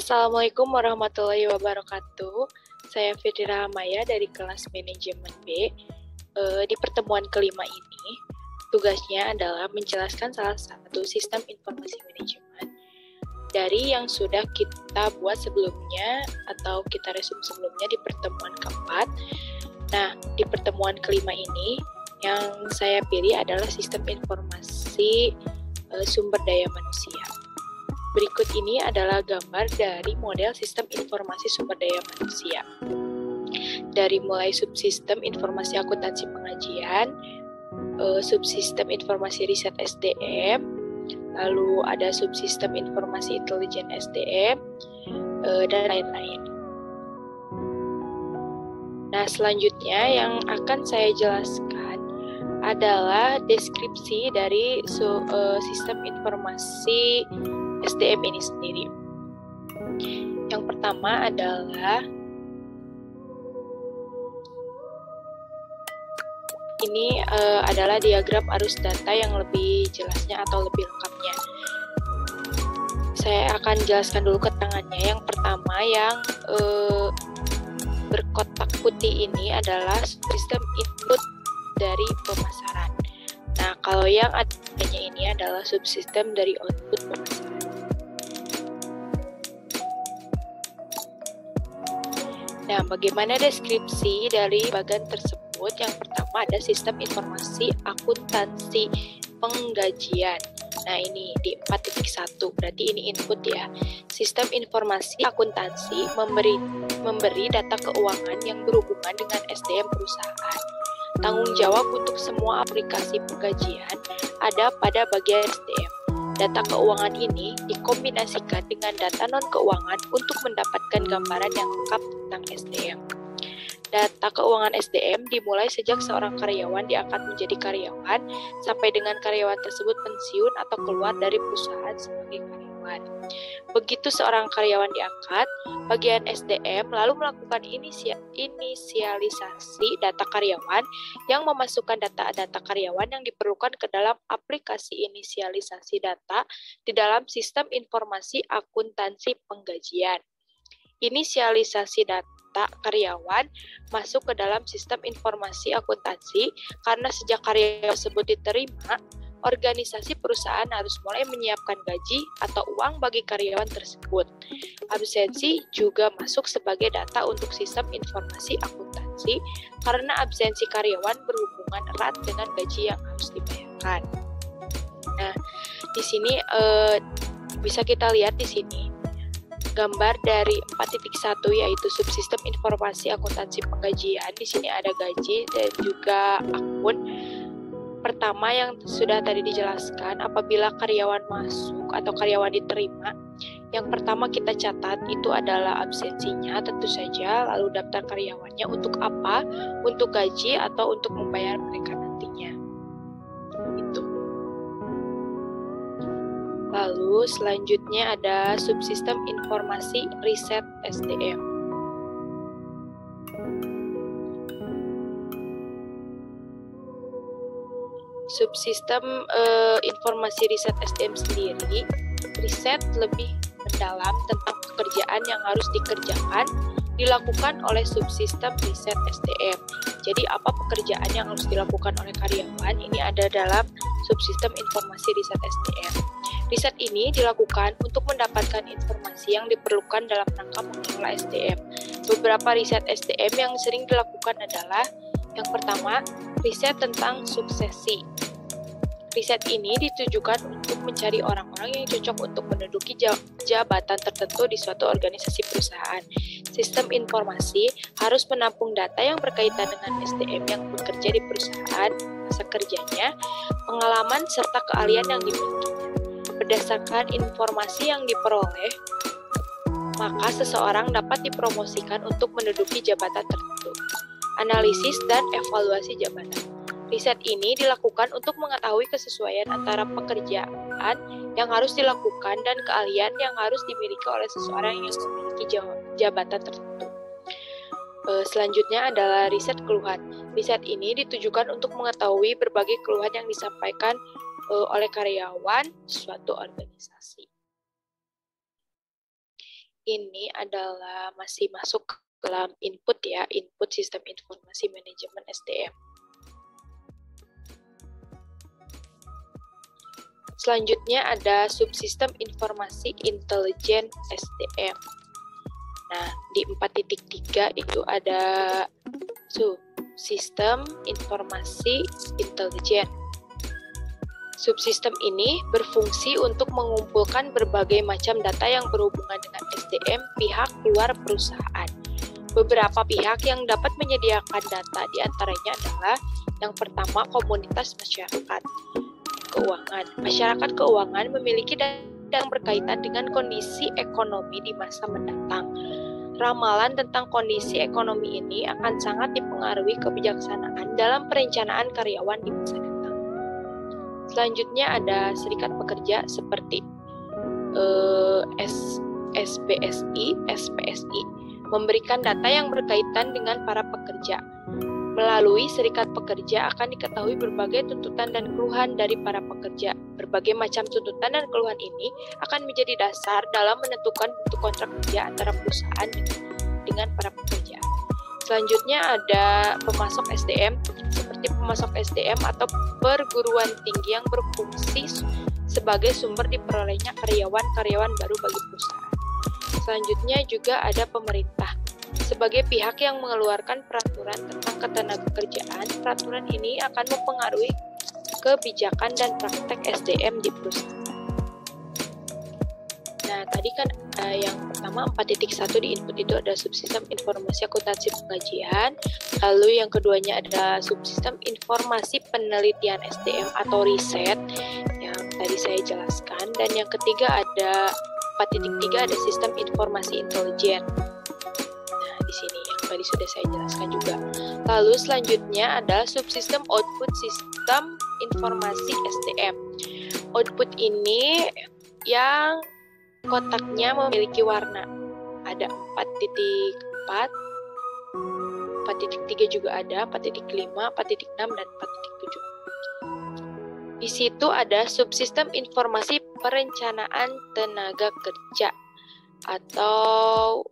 Assalamualaikum warahmatullahi wabarakatuh. Saya Fitri Rahamaya dari kelas manajemen B. Di pertemuan kelima ini, tugasnya adalah menjelaskan salah satu sistem informasi manajemen dari yang sudah kita buat sebelumnya atau kita resume sebelumnya di pertemuan keempat. Nah, di pertemuan kelima ini, yang saya pilih adalah sistem informasi sumber daya manusia. Berikut ini adalah gambar dari model sistem informasi sumber daya manusia. Dari mulai subsistem informasi akuntansi pengajian, subsistem informasi riset SDM, lalu ada subsistem informasi intelijen SDM, dan lain-lain. Nah, selanjutnya yang akan saya jelaskan adalah deskripsi dari sistem informasi SDM ini sendiri. Yang pertama adalah ini adalah diagram arus data yang lebih jelasnya atau lebih lengkapnya. Saya akan jelaskan dulu keterangannya. Yang pertama yang berkotak putih ini adalah sistem input dari pemasaran. Nah, kalau yang adanya ini adalah subsistem dari output pemasaran. Nah, bagaimana deskripsi dari bagian tersebut? Yang pertama ada sistem informasi akuntansi penggajian. Nah, ini di 4.1, berarti ini input ya. Sistem informasi akuntansi memberi data keuangan yang berhubungan dengan SDM perusahaan. Tanggung jawab untuk semua aplikasi penggajian ada pada bagian SDM. Data keuangan ini dikombinasikan dengan data non-keuangan untuk mendapatkan gambaran yang lengkap tentang SDM. Data keuangan SDM dimulai sejak seorang karyawan diangkat menjadi karyawan sampai dengan karyawan tersebut pensiun atau keluar dari perusahaan sebagai karyawan. Begitu seorang karyawan diangkat, bagian SDM lalu melakukan inisialisasi data karyawan yang memasukkan data-data karyawan yang diperlukan ke dalam aplikasi inisialisasi data di dalam sistem informasi akuntansi penggajian. Inisialisasi data karyawan masuk ke dalam sistem informasi akuntansi karena sejak karyawan tersebut diterima, organisasi perusahaan harus mulai menyiapkan gaji atau uang bagi karyawan tersebut. Absensi juga masuk sebagai data untuk sistem informasi akuntansi karena absensi karyawan berhubungan erat dengan gaji yang harus dibayarkan. Nah, di sini bisa kita lihat di sini gambar dari 4.1 yaitu subsistem informasi akuntansi penggajian. Di sini ada gaji dan juga akun. Pertama yang sudah tadi dijelaskan, apabila karyawan masuk atau karyawan diterima, yang pertama kita catat itu adalah absensinya tentu saja, lalu daftar karyawannya untuk apa? Untuk gaji atau untuk membayar mereka nantinya. Itu. Lalu selanjutnya ada subsistem informasi riset SDM. Subsistem informasi riset SDM sendiri, riset lebih mendalam tentang pekerjaan yang harus dikerjakan dilakukan oleh subsistem riset SDM. Jadi apa pekerjaan yang harus dilakukan oleh karyawan ini ada dalam subsistem informasi riset SDM. Riset ini dilakukan untuk mendapatkan informasi yang diperlukan dalam rangka mengelola SDM. Beberapa riset SDM yang sering dilakukan adalah yang pertama, riset tentang suksesi. Riset ini ditujukan untuk mencari orang-orang yang cocok untuk menduduki jabatan tertentu di suatu organisasi perusahaan. Sistem informasi harus menampung data yang berkaitan dengan SDM yang bekerja di perusahaan, masa kerjanya, pengalaman, serta keahlian yang dimilikinya. Berdasarkan informasi yang diperoleh, maka seseorang dapat dipromosikan untuk menduduki jabatan tertentu. Analisis dan evaluasi jabatan. Riset ini dilakukan untuk mengetahui kesesuaian antara pekerjaan yang harus dilakukan dan keahlian yang harus dimiliki oleh seseorang yang memiliki jabatan tertentu. Selanjutnya adalah riset keluhan. Riset ini ditujukan untuk mengetahui berbagai keluhan yang disampaikan oleh karyawan suatu organisasi. ini adalah masih masuk ke dalam input ya, input sistem informasi manajemen SDM. Selanjutnya ada subsistem informasi intelijen SDM. Nah, di 4.3 itu ada subsistem informasi intelijen. Subsistem ini berfungsi untuk mengumpulkan berbagai macam data yang berhubungan dengan SDM pihak luar perusahaan. Beberapa pihak yang dapat menyediakan data diantaranya adalah yang pertama komunitas masyarakat keuangan. Masyarakat keuangan memiliki data yang berkaitan dengan kondisi ekonomi di masa mendatang. Ramalan tentang kondisi ekonomi ini akan sangat dipengaruhi kebijaksanaan dalam perencanaan karyawan di masa datang. Selanjutnya ada serikat pekerja seperti SBSI, SPSI, memberikan data yang berkaitan dengan para pekerja. Melalui serikat pekerja akan diketahui berbagai tuntutan dan keluhan dari para pekerja. Berbagai macam tuntutan dan keluhan ini akan menjadi dasar dalam menentukan bentuk kontrak kerja antara perusahaan dengan para pekerja. Selanjutnya ada pemasok SDM, seperti pemasok SDM atau perguruan tinggi yang berfungsi sebagai sumber diperolehnya karyawan-karyawan baru bagi perusahaan. Selanjutnya juga ada pemerintah. Sebagai pihak yang mengeluarkan peraturan tentang ketenagakerjaan, peraturan ini akan mempengaruhi kebijakan dan praktek SDM di perusahaan. Nah, tadi kan yang pertama 4.1 di input itu ada subsistem informasi akuntansi pengkajian, lalu yang keduanya ada subsistem informasi penelitian SDM atau riset yang tadi saya jelaskan, dan yang ketiga ada 4.3 ada sistem informasi intelijen. Di sini yang tadi sudah saya jelaskan juga. Lalu selanjutnya ada subsistem output sistem informasi SDM. Output ini yang kotaknya memiliki warna. Ada 4.4, 4.3 juga ada, 4.5, 4.6, dan 4.7. Di situ ada subsistem informasi perencanaan tenaga kerja atau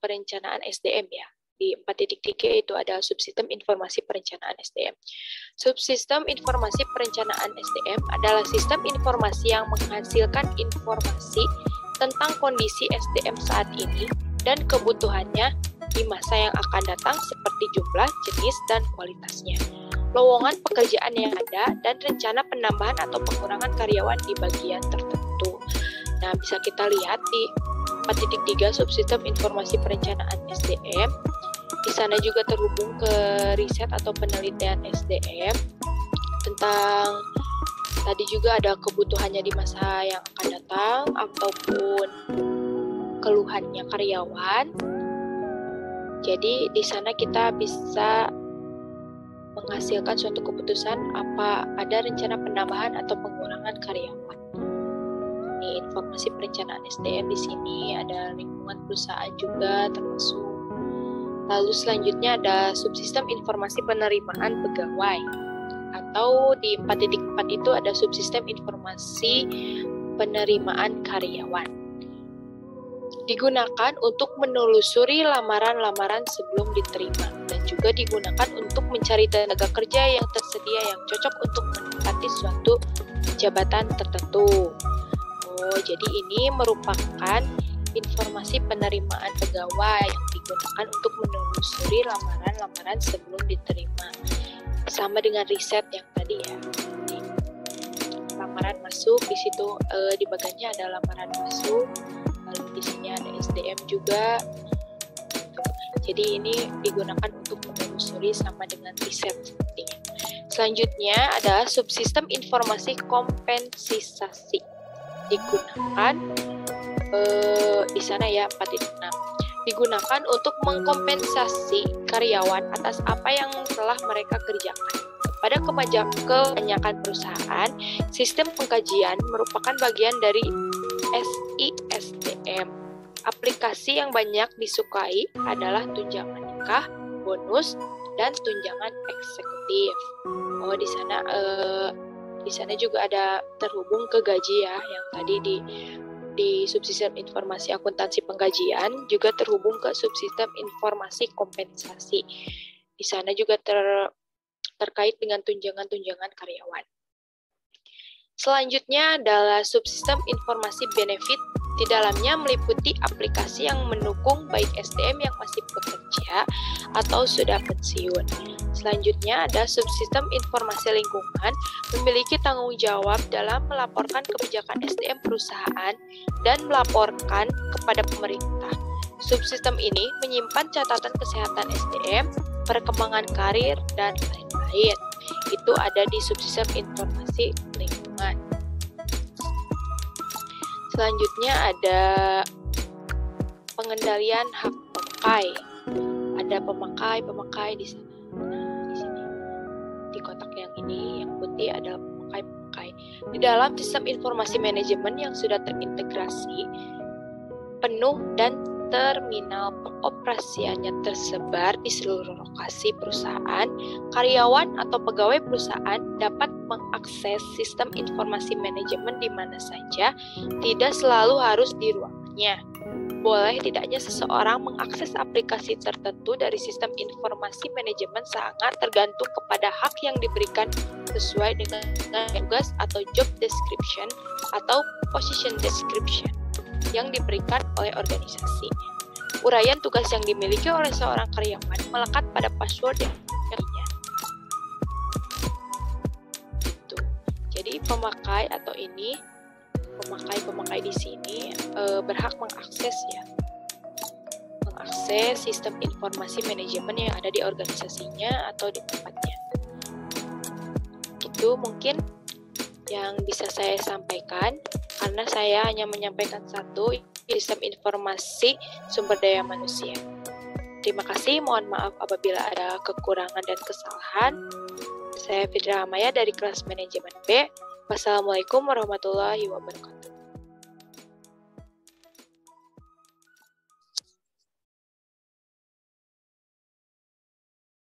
perencanaan SDM ya. Di 4.3 itu ada subsistem informasi perencanaan SDM. Subsistem informasi perencanaan SDM adalah sistem informasi yang menghasilkan informasi tentang kondisi SDM saat ini dan kebutuhannya di masa yang akan datang seperti jumlah, jenis, dan kualitasnya, lowongan pekerjaan yang ada, dan rencana penambahan atau pengurangan karyawan di bagian tertentu. Nah, bisa kita lihat di 4.3 subsistem informasi perencanaan SDM. Di sana juga terhubung ke riset atau penelitian SDM tentang tadi juga ada kebutuhannya di masa yang akan datang ataupun keluhannya karyawan. Jadi di sana kita bisa menghasilkan suatu keputusan apa ada rencana penambahan atau pengurangan karyawan. Ini informasi perencanaan SDM di sini ada lingkungan perusahaan juga termasuk. Lalu selanjutnya ada subsistem informasi penerimaan pegawai atau di 4.4 itu ada subsistem informasi penerimaan karyawan. Digunakan untuk menelusuri lamaran-lamaran sebelum diterima dan juga digunakan untuk mencari tenaga kerja yang tersedia yang cocok untuk menempati suatu jabatan tertentu. Jadi ini merupakan informasi penerimaan pegawai yang digunakan untuk menelusuri lamaran-lamaran sebelum diterima. Sama dengan riset yang tadi ya. Lamaran masuk di situ di bagiannya ada lamaran masuk. Lalu di sini ada SDM juga. Jadi ini digunakan untuk menelusuri sama dengan riset sepertinya. Selanjutnya ada subsistem informasi kompensasi. Digunakan di sana ya 4.6. Digunakan untuk mengkompensasi karyawan atas apa yang telah mereka kerjakan. Pada kebanyakan perusahaan, sistem pengkajian merupakan bagian dari SISDM. Aplikasi yang banyak disukai adalah tunjangan nikah, bonus, dan tunjangan eksekutif. Di sana juga ada terhubung ke gaji ya, yang tadi di di subsistem informasi akuntansi penggajian juga terhubung ke subsistem informasi kompensasi. Di sana juga terkait dengan tunjangan-tunjangan karyawan. Selanjutnya adalah subsistem informasi benefit. Di dalamnya meliputi aplikasi yang mendukung baik SDM yang masih bekerja atau sudah pensiun. Selanjutnya ada subsistem informasi lingkungan, memiliki tanggung jawab dalam melaporkan kebijakan SDM perusahaan dan melaporkan kepada pemerintah. Subsistem ini menyimpan catatan kesehatan SDM, perkembangan karir, dan lain-lain. Itu ada di subsistem informasi lingkungan. Selanjutnya ada pengendalian hak pemakai. Ada pemakai di sana. Nah, di sini di kotak yang ini yang putih adalah pemakai. Di dalam sistem informasi manajemen yang sudah terintegrasi penuh dan terminal pengoperasiannya tersebar di seluruh lokasi perusahaan, karyawan atau pegawai perusahaan dapat mengakses sistem informasi manajemen di mana saja, tidak selalu harus di ruangannya. Boleh tidaknya seseorang mengakses aplikasi tertentu dari sistem informasi manajemen sangat tergantung kepada hak yang diberikan sesuai dengan tugas atau job description atau position description yang diberikan oleh organisasi. Uraian tugas yang dimiliki oleh seorang karyawan melekat pada password yang diberikannya. Gitu. Jadi pemakai atau ini pemakai di sini berhak mengakses sistem informasi manajemen yang ada di organisasinya atau di tempatnya. Itu mungkin yang bisa saya sampaikan, karena saya hanya menyampaikan satu, sistem informasi sumber daya manusia. Terima kasih, mohon maaf apabila ada kekurangan dan kesalahan. Saya Fitri Hamaya dari kelas manajemen B. Wassalamualaikum warahmatullahi wabarakatuh.